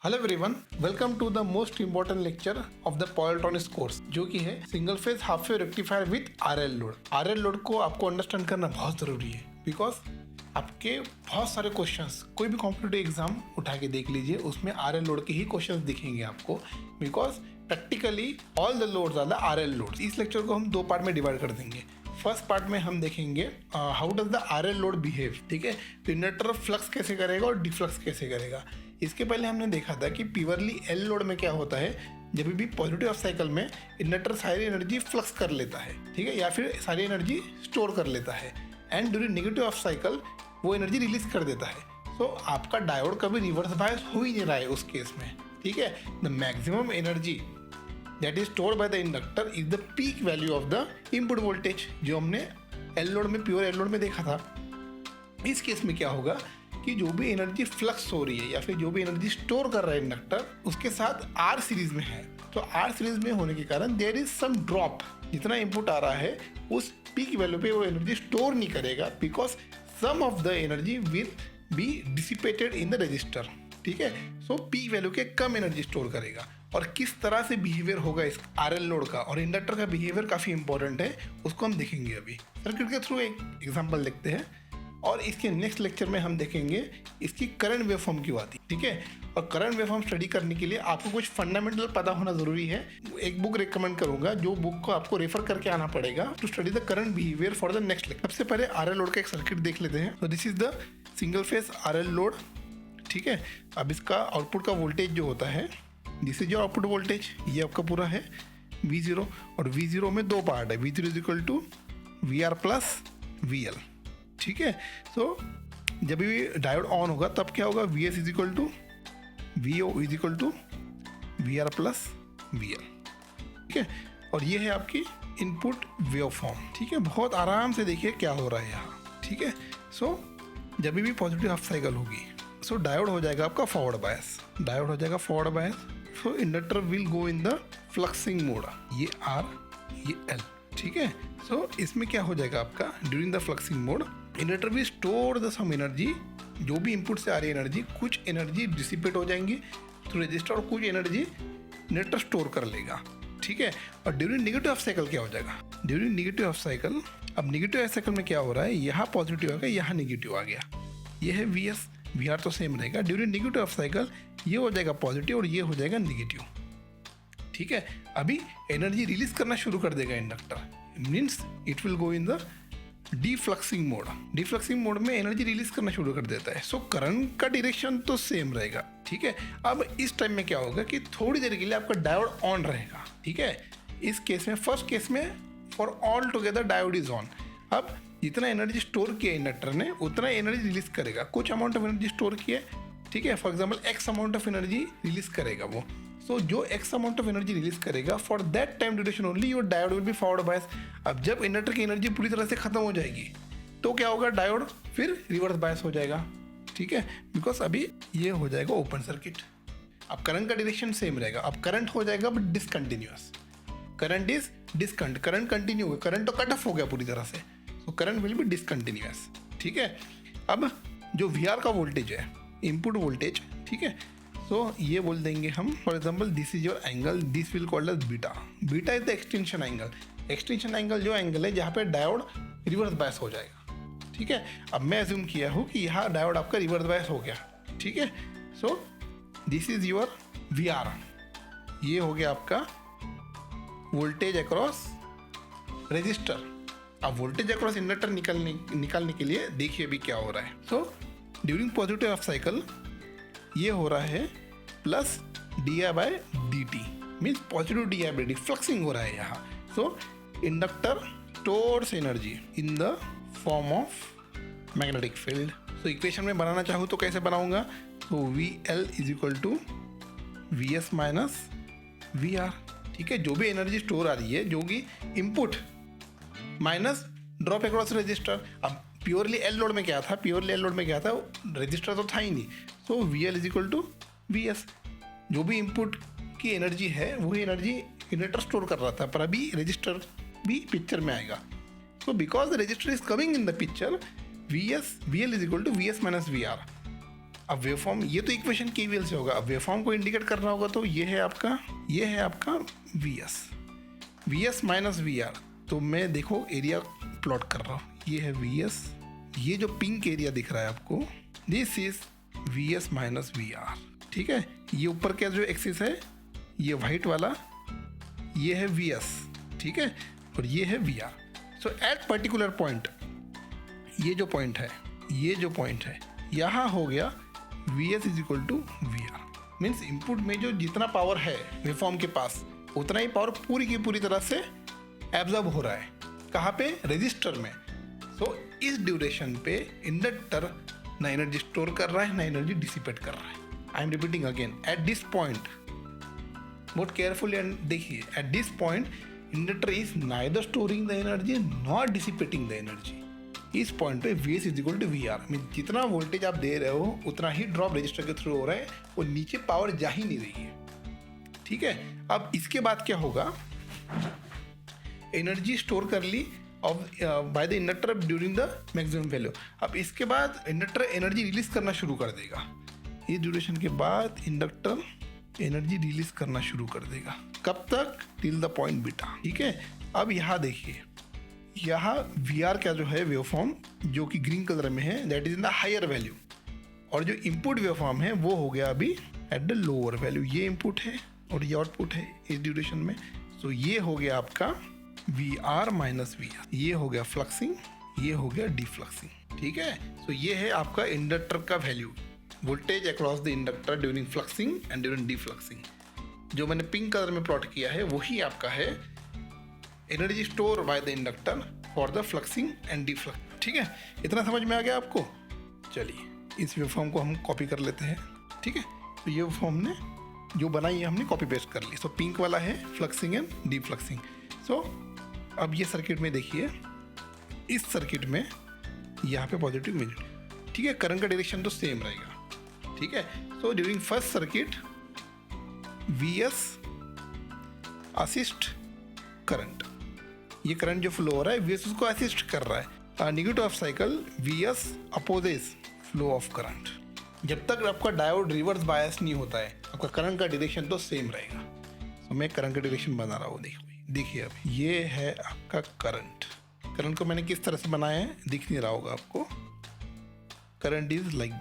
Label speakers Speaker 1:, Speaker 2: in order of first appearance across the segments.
Speaker 1: Hello everyone, welcome to the most important lecture of the power electronics course, जो कि है single phase half wave rectifier with RL load. RL load को आपको understand करना बहुत जरूरी है, बिकॉज आपके बहुत सारे क्वेश्चंस, कोई भी कॉम्पिटिटिव एग्जाम उठा के देख लीजिए, उसमें आरएल लोड के ही क्वेश्चंस दिखेंगे आपको, because practically all the loads are the RL loads. इस लेक्चर को हम दो पार्ट में डिवाइड कर देंगे। फर्स्ट पार्ट में हम देखेंगे how does the RL load behave, ठीक है, तो इंडक्टर फ्लक्स कैसे करेगा और डिफ्लक्स कैसे करेगा। इसके पहले हमने देखा था कि प्योरली एल लोड में क्या होता है, जब भी पॉजिटिव ऑफ साइकिल में इंडक्टर सारी एनर्जी फ्लक्स कर लेता है, ठीक है, या फिर सारी एनर्जी स्टोर कर लेता है, and during negative of cycle वो एनर्जी रिलीज कर देता है। सो आपका डायोड कभी रिवर्स बायस हो ही नहीं रहा है उस केस में, ठीक है। The maximum energy that is stored bye the inductor is the peak value of the input voltage, जो हमने एल लोड में, प्योर एल लोड में देखा था। इस केस में क्या होगा कि जो भी एनर्जी फ्लक्स हो रही है या फिर जो भी एनर्जी स्टोर कर रहा है इंडक्टर, उसके साथ आर सीरीज में है। तो आर सीरीज में होने के कारण देयर इज सम ड्रॉप, जितना इनपुट आ रहा है उस पीक वैल्यू पे वो एनर्जी स्टोर नहीं करेगा, because some of the energy will be dissipated in the resistor, ठीक है। सो पीक वैल्यू के कम एनर्जी स्टोर करेगा। और किस तरह से बिहेवियर होगा इस आरएल लोड का, और इंडक्टर का बिहेवियर काफ़ी इंपॉर्टेंट है, उसको हम देखेंगे अभी। सर्किट के थ्रू एक एग्जांपल देखते हैं, और इसके नेक्स्ट लेक्चर में हम देखेंगे इसकी करंट वेवफॉर्म क्यों आती है, ठीक है। और करंट वेवफॉर्म स्टडी करने के लिए आपको कुछ फंडामेंटल पता होना जरूरी है। एक बुक रिकमेंड करूंगा, जो बुक को आपको रेफर करके आना पड़ेगा to study the current behaviour for the next lecture. सबसे पहले आरएल लोड का एक सर्किट देख लेते हैं। तो this is the single phase RL load, ठीक है। अब इसका आउटपुट का वोल्टेज जो होता है, this is your output voltage, ये आपका पूरा है V0, और V0 में दो पार्ट है, V0 is equal to VR plus VL, ठीक है। सो जब भी डायोड ऑन होगा तब क्या होगा, VS is equal to VO is equal to VR plus VL, ठीक है। और ये है आपकी इनपुट वेवफॉर्म, ठीक है। बहुत आराम से देखिए क्या हो रहा है यहाँ, ठीक है। सो जब भी पॉजिटिव हाफ साइकिल होगी, सो डायोड हो जाएगा आपका फॉरवर्ड बायस, डायोड हो जाएगा forward bias. So inductor will go in the fluxing mode, ये R ये L, ठीक है। सो इसमें क्या हो जाएगा आपका, during the fluxing mode inductor will store the some energy, जो भी इनपुट से आ रही एनर्जी, कुछ एनर्जी डिसिपेट हो जाएंगी थ्रू रजिस्टर, और कुछ एनर्जी इंडक्टर स्टोर कर लेगा, ठीक है। और ड्यूरिंग नेगेटिव ऑफ साइकिल क्या हो जाएगा, ड्यूरिंग नेगेटिव ऑफ साइकिल, अब नेगेटिव ऑफ साइकिल में क्या हो रहा है, यहाँ पॉजिटिव आ गया, यहाँ नेगेटिव आ गया, ये है VS, VR तो सेम रहेगा। ड्यूरिंग नेगेटिव ऑफ साइकिल ये हो जाएगा पॉजिटिव और ये हो जाएगा नेगेटिव, ठीक है। अभी एनर्जी रिलीज करना शुरू कर देगा inductor, means it will go in the defluxing mode. Defluxing mode में एनर्जी रिलीज करना शुरू कर देता है। सो करंट का डायरेक्शन तो सेम रहेगा, ठीक है। अब इस टाइम में क्या होगा कि थोड़ी देर के लिए आपका डायोड ऑन रहेगा, ठीक है। इस केस में, फर्स्ट केस में for all together diode is on. अब जितना एनर्जी स्टोर किया इंडक्टर ने उतना एनर्जी रिलीज करेगा, कुछ अमाउंट ऑफ एनर्जी स्टोर किया, ठीक है। For example x amount of energy release करेगा वो। सो जो x amount of energy release करेगा, for that time duration only your diode will be forward bias. अब जब इंडक्टर की एनर्जी पूरी तरह से खत्म हो जाएगी तो क्या होगा, डायोड फिर रिवर्स बायस हो जाएगा, ठीक है, बिकॉज अभी ये हो जाएगा ओपन सर्किट। अब करंट का डायरेक्शन सेम रहेगा, अब करंट हो जाएगा but discontinuous, current is current continue हो, करंट तो कट ऑफ हो गया पूरी तरह से, तो करंट विल बी डिसकंटिन्यूअस, ठीक है। अब जो VR का वोल्टेज है, इनपुट वोल्टेज, ठीक है, सो ये बोल देंगे हम, for example this is your angle, this will called as beta. Beta is the extension angle. Extension angle जो एंगल है जहाँ पे डायोड रिवर्स बायस हो जाएगा, ठीक है। अब मैं अज्यूम किया हूँ कि यहाँ डायोड आपका रिवर्स बायस हो गया, ठीक है। So this is your VR, ये हो गया आपका वोल्टेज अक्रॉस रजिस्टर। अब वोल्टेज अक्रॉस इंडक्टर निकालने के लिए देखिए अभी क्या हो रहा है। So during positive of cycle ये हो रहा है plus di/dt, means positive di/dt, fluxing हो रहा है यहाँ। So inductor stores energy in the form of magnetic field. So equation में बनाना चाहूँ तो कैसे बनाऊंगा, तो VL is equal to VS minus VR, ठीक है। जो भी एनर्जी स्टोर आ रही है, जो कि input minus drop across register. अब प्योरली एल लोड में क्या था, प्योरली एल लोड में क्या था, रजिस्टर तो था ही नहीं। So VL is equal to VS, जो भी इनपुट की एनर्जी है वही एनर्जी इंडक्टर स्टोर कर रहा था, पर अभी रजिस्टर भी पिक्चर में आएगा। So because the resistor is coming in the picture, VL is equal to VS minus VR। अब वेवफॉर्म, ये तो इक्वेशन केवीएल से होगा। अब वेवफॉर्म को इंडिकेट करना होगा तो ये है आपका V S minus V R. तो मैं देखो एरिया प्लॉट कर रहा हूँ, ये है वी एस, ये जो पिंक एरिया दिख रहा है आपको, this is V S minus V R. ठीक है, ये ऊपर का जो एक्सिस है ये वाइट वाला, ये है वी एस, ठीक है, और ये है V R. So at particular point, ये जो पॉइंट है यहाँ हो गया V S is equal to V R. Means input में जो जितना पावर है वेवफॉर्म के पास, उतना ही पावर पूरी की पूरी तरह से एब्जॉर्ब हो रहा है। कहाँ पे? रजिस्टर में। सो इस ड्यूरेशन पे इंडक्टर ना एनर्जी स्टोर कर रहा है ना एनर्जी डिसिपेट कर रहा है। I am repeating again, at this point, बहुत केयरफुली देखिए, at this point inductor is neither storing the energy not dissipating the energy. इस पॉइंट पे V S is equal to V R. Mean जितना voltage आप दे रहे हो उतना ही ड्रॉप रजिस्टर के थ्रू हो रहा है, वो नीचे पावर जा ही नहीं रही है। ठीक है, अब इसके बाद क्या होगा, एनर्जी स्टोर कर ली by the inductor during the maximum value. अब इसके बाद इंडक्टर एनर्जी रिलीज करना शुरू कर देगा। इस ड्यूरेशन के बाद इंडक्टर एनर्जी रिलीज करना शुरू कर देगा। कब तक? Till the point beta. ठीक है, अब यहाँ देखिए, यहाँ वी आर का जो है वेवफॉर्म जो कि ग्रीन कलर में है, that is in the higher value, और जो इनपुट वेवफॉर्म है वो हो गया अभी एट द लोअर वैल्यू। ये इनपुट है और ये आउटपुट है इस ड्यूरेशन में। सो ये हो गया आपका V R minus V R, ये हो गया फ्लक्सिंग, ये हो गया डिफ्लक्सिंग। ठीक है, सो ये है आपका इंडक्टर का value, voltage across the inductor during fluxing and during defluxing. जो मैंने पिंक कलर में प्लॉट किया है वही आपका है energy store by the inductor for the fluxing and deflux. ठीक है, इतना समझ में आ गया आपको? चलिए इस वेवफॉर्म को हम कॉपी कर लेते हैं। ठीक है, तो ये वेवफॉर्म ने जो बनाई है हमने कॉपी पेस्ट कर ली। सो पिंक वाला है फ्लक्सिंग एंड डिफ्लक्सिंग। सो अब ये सर्किट में देखिए, इस सर्किट में यहाँ पे पॉजिटिव मिल, ठीक है, करंट का डायरेक्शन तो सेम रहेगा। ठीक है, so during first circuit V S assist current, ये करंट जो फ्लो हो रहा है वी एस उसको असिस्ट कर रहा है। Negative of cycle V S opposes flow of current. जब तक आपका डायोड रिवर्स बायस नहीं होता है आपका करंट का डायरेक्शन तो सेम रहेगा। तो मैं करंट का डायरेक्शन बना रहा हूँ, देखिए अब ये है आपका करंट को मैंने किस तरह से बनाया है दिख नहीं रहा होगा आपको। Current is like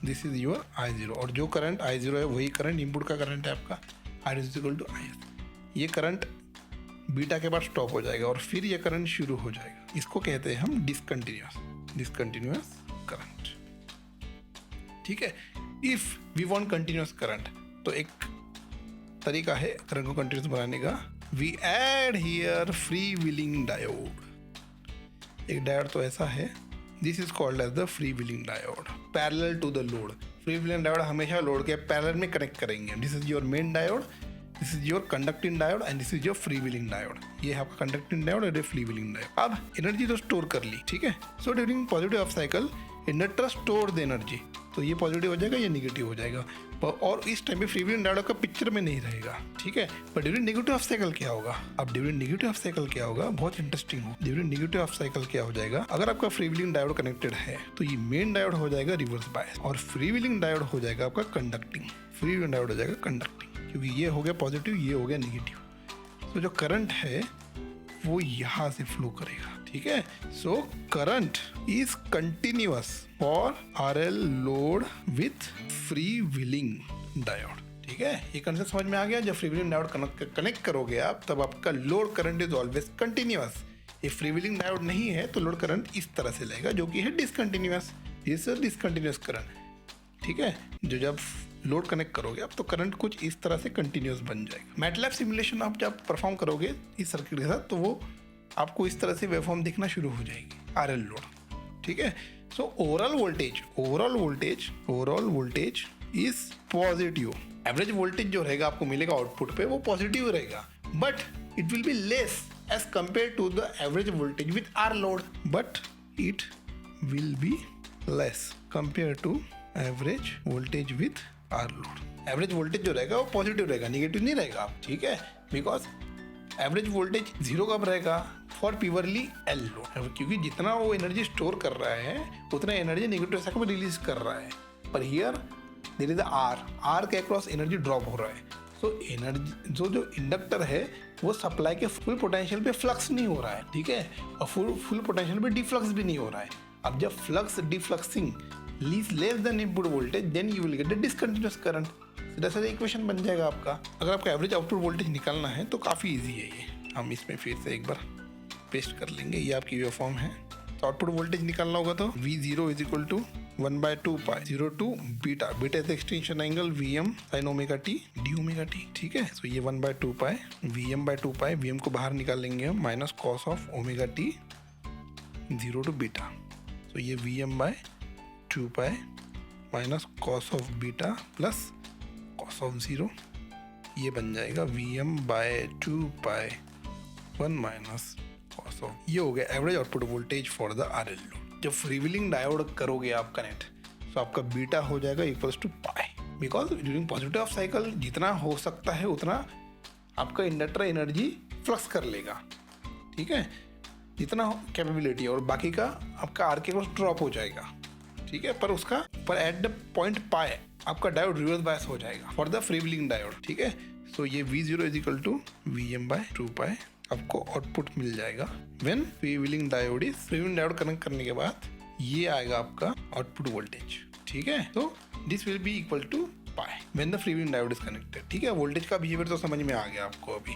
Speaker 1: this is your I0, और जो करंट I0 है वही करंट इनपुट का करंट है आपका R is equal to IS। ये करंट बीटा के बाद स्टॉप हो जाएगा और फिर ये करंट शुरू हो जाएगा। इसको कहते हैं हम डिसकंटिन्यूअस करंट। ठीक है, if we want continuous current तो एक तरीका है करंट को कंटिन्यूअस बनाने का, we add here free wheeling diode. एक डायोड तो ऐसा है, this is called as the free wheeling diode, parallel to the load. Free wheeling diode हमेशा लोड के पैरेलल में कनेक्ट करेंगे। This is your main diode, this is your conducting diode and this is your free wheeling diode. ये है आपका conducting diode और ये free wheeling diode. अब एनर्जी तो स्टोर कर ली, ठीक है। So during positive of cycle inductor store the energy, तो ये पॉजिटिव हो जाएगा, ये नेगेटिव हो जाएगा, और इस टाइम पे फ्री व्हीलिंग डायोड का पिक्चर में नहीं रहेगा, ठीक है। पर ड्यूरिंग नेगेटिव ऑफ साइकिल क्या होगा? अब ड्यूरिंग नेगेटिव ऑफ साइकिल क्या होगा, बहुत इंटरेस्टिंग हो। ड्यूरिंग नेगेटिव ऑफ साइकिल क्या हो जाएगा, अगर आपका फ्री व्हीलिंग डायोड कनेक्टेड है तो ये मेन डायोड हो जाएगा रिवर्स बायस और फ्री व्हीलिंग डायोड हो जाएगा आपका कंडक्टिंग। फ्री व्हीलिंग डायोड हो जाएगा कंडक्टिंग, क्योंकि ये हो गया पॉजिटिव, ये हो गया नेगेटिव। तो जो करंट है वो यहाँ से फ्लो करेगा, ठीक है। So current is continuous for RL load with free wheeling diode, ठीक है। ये कंसेप्ट समझ में आ गया। जब फ्री व्हीलिंग डायोड कनेक्ट करोगे आप, तब आपका load current is always continuous. ये फ्री व्हीलिंग डायोड नहीं है तो लोड करंट इस तरह से लेगा, जो कि है discontinuous. This is discontinuous current, ठीक है। जो जब लोड कनेक्ट करोगे आप तो करंट कुछ इस तरह से कंटिन्यूअस बन जाएगा। मैटलैब सिमुलेशन आप जब परफॉर्म करोगे इस सर्किट के साथ, तो वो आपको इस तरह से वेवफॉर्म दिखना शुरू हो जाएगी, RL लोड, ठीक है। So overall voltage is positive. Average voltage जो रहेगा आपको मिलेगा आउटपुट पे, वो पॉजिटिव रहेगा, but it will be less as compare to the average voltage with R load, but it will be less compare to average voltage with R load. Average voltage जो रहेगा वो पॉजिटिव रहेगा, negative नहीं रहेगा, ठीक है। Because average voltage zero कब रहेगा, फॉर प्योरली L लोड, क्योंकि जितना वो एनर्जी स्टोर कर रहा है उतना एनर्जी नेगेटिव साइकिल में रिलीज कर रहा है। पर हियर देयर इज आर के अक्रॉस एनर्जी ड्रॉप हो रहा है। सो एनर्जी जो इंडक्टर है वो सप्लाई के फुल पोटेंशियल पे फ्लक्स नहीं हो रहा है, ठीक है, और फुल पोटेंशियल पे डिफ्लक्स भी नहीं हो रहा है। अब जब flux defluxing less than input voltage then you will get a discontinuous current. सीधा सीधा इक्वेशन बन जाएगा आपका। अगर आपका एवरेज आउटपुट वोल्टेज निकालना है तो काफ़ी ईजी है ये। हम इसमें फिर से एक बार पेस्ट कर लेंगे, ये आपकी वेवफॉर्म है। तो आउटपुट वोल्टेज निकालना होगा तो V0 is equal to 1/2 pi 0 to beta, beta is extension angle Vm sin omega t d omega t, ठीक है। सो ये 1/2 पाई Vm/2 पाई, Vm को बाहर निकालेंगे हम, minus cos of omega t 0 to beta. So ये Vm/2 pi minus cos of beta plus cos of 0, ये बन जाएगा Vm/2 pi 1 minus cos of, ये हो गया average output voltage for the RL load. जब फ्रीव्हीलिंग डायोड करोगे आप कनेक्ट तो आपका बीटा हो जाएगा equals to pi, because during positive cycle जितना हो सकता है उतना आपका इंडक्टर एनर्जी फ्लक्स कर लेगा, ठीक है, जितना कैपेबिलिटी है, और बाकी का आपका आर के क्रॉस ड्रॉप हो जाएगा, ठीक है। पर एट द पॉइंट पाई आपका डायोड रिवर्स बायस हो जाएगा फॉर द फ्रीव्हीलिंग डायोड, ठीक है। सो ये V0 is equal to Vm/2 पाई आपको आउटपुट मिल जाएगा when freewheeling diode is, freewheeling diode connect करने के बाद ये आएगा आपका आउटपुट वोल्टेज, ठीक है। तो this will be equal to pi when the freewheeling diode is connected, ठीक है। वोल्टेज का बिहेवियर तो समझ में आ गया आपको अभी।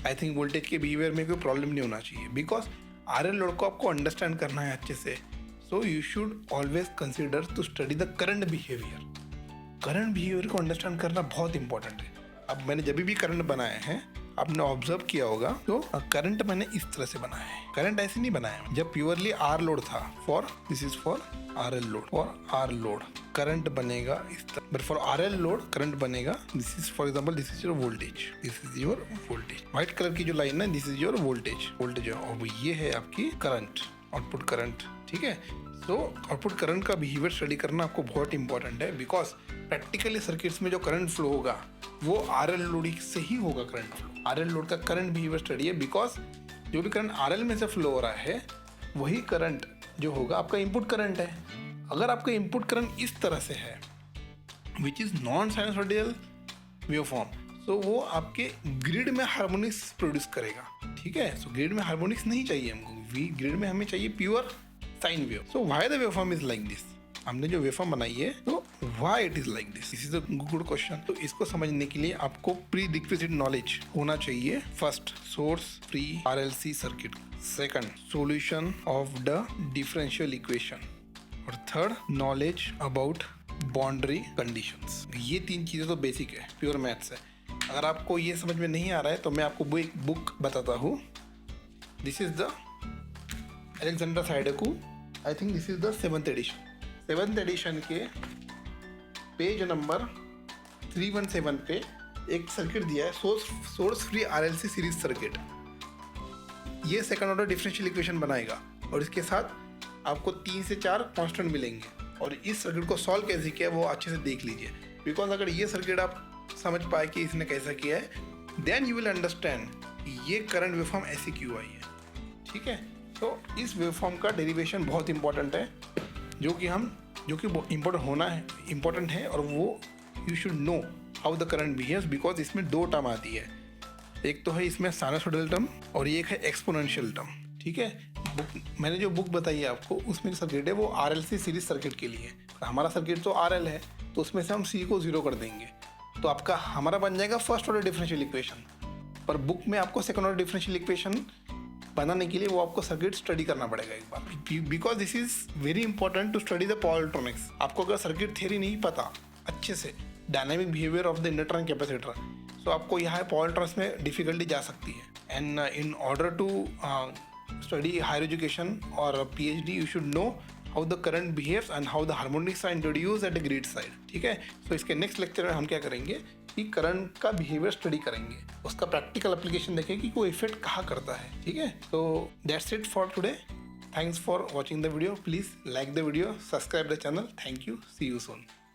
Speaker 1: आई थिंक वोल्टेज के बिहेवियर में कोई प्रॉब्लम नहीं होना चाहिए, बिकॉज आरएल लोड को आपको अंडरस्टैंड करना है अच्छे से। So you should always consider to study the current behaviour. Current behaviour को अंडरस्टैंड करना बहुत इंपॉर्टेंट है। अब मैंने जब भी करंट बनाया है आपने ऑब्जर्व किया होगा, तो करंट मैंने इस तरह से बनाया है। करंट ऐसे नहीं बनाया जब प्योरली आर लोड था, for this is for RL load, for R load current बनेगा इस तरह, but for RL load current बनेगा, this is for example this is your voltage, this is your voltage, white colour की जो line है this is your voltage और ये है आपकी करंट, आउटपुट करंट, ठीक है। तो आउटपुट करंट का बिहेवियर स्टडी करना आपको बहुत इंपॉर्टेंट है, बिकॉज प्रैक्टिकली सर्किट्स में जो करंट फ्लो होगा वो आरएल लोड से ही होगा। करंट फ्लो आरएल लोड का करंट बिहेवियर स्टडी है, बिकॉज जो भी करंट आरएल में से फ्लो हो रहा है वही करंट जो होगा आपका इनपुट करंट है। अगर आपका इनपुट करंट इस तरह से है which is non sinusoidal waveform, so वो आपके ग्रिड में हार्मोनिक्स प्रोड्यूस करेगा, ठीक है। सो ग्रिड में हार्मोनिक्स नहीं चाहिए हमको, ग्रिड में हमें चाहिए pure sine wave. So why the waveform is like this, हमने जो वेवफॉर्म बनाई है तो why it is like this, this is a good question. तो इसको समझने के लिए आपको प्री रिक्विजिट नॉलेज होना चाहिए। First, source free RLC circuit, second, solution of the differential equation, और third, knowledge about boundary conditions. ये तीन चीज़ें तो बेसिक है, प्योर मैथ्स है। अगर आपको ये समझ में नहीं आ रहा है तो मैं आपको एक बुक बताता हूँ। This is the Alexander Sadiku, I think this is the 7th edition के पेज नंबर 317 पे एक सर्किट दिया है, source free RLC series circuit. ये सेकंड ऑर्डर डिफरेंशियल इक्वेशन बनाएगा और इसके साथ आपको 3 से 4 कांस्टेंट मिलेंगे, और इस सर्किट को सॉल्व कैसे किया वो अच्छे से देख लीजिए, बिकॉज अगर ये सर्किट आप समझ पाए कि इसने कैसा किया है देन यू विल अंडरस्टैंड ये करंट वेवफॉर्म ऐसे क्यों आई है, ठीक है। तो इस वेवफॉर्म का डेरिवेशन बहुत इंपॉर्टेंट है, जो कि इम्पोर्टेंट है, और वो you should know how the current behaves, because इसमें 2 टर्म आती है। एक तो है इसमें साइनसॉइडल टर्म और एक है एक्सपोनेंशियल टर्म, ठीक है। मैंने जो बुक बताई है आपको उसमें सर्किट है वो आरएलसी सीरीज सर्किट के लिए। हमारा सर्किट तो आरएल है तो उसमें से हम सी को 0 कर देंगे तो आपका हमारा बन जाएगा फर्स्ट ऑर्डर डिफरेंशियल इक्वेशन। पर बुक में आपको सेकंड ऑर्डर डिफरेंशियल इक्वेशन बनाने के लिए वो आपको सर्किट स्टडी करना पड़ेगा एक बार, because this is very important to study the power electronics. आपको अगर सर्किट थ्योरी नहीं पता अच्छे से, dynamic behaviour of the inductor and capacitor, तो आपको यहाँ पावर इलेक्ट्रॉनिक्स में डिफिकल्टी जा सकती है। And in order to study higher education और PhD you should know how the current behaves and how the harmonics are introduce at the grid side, ठीक है। तो इसके नेक्स्ट लेक्चर में हम क्या करेंगे कि करंट का बिहेवियर स्टडी करेंगे, उसका प्रैक्टिकल एप्लीकेशन देखेंगे कि कोई इफेक्ट कहाँ करता है, ठीक है। तो that's it for today, thanks for watching the video, please like the video, subscribe the channel, thank you, see you soon.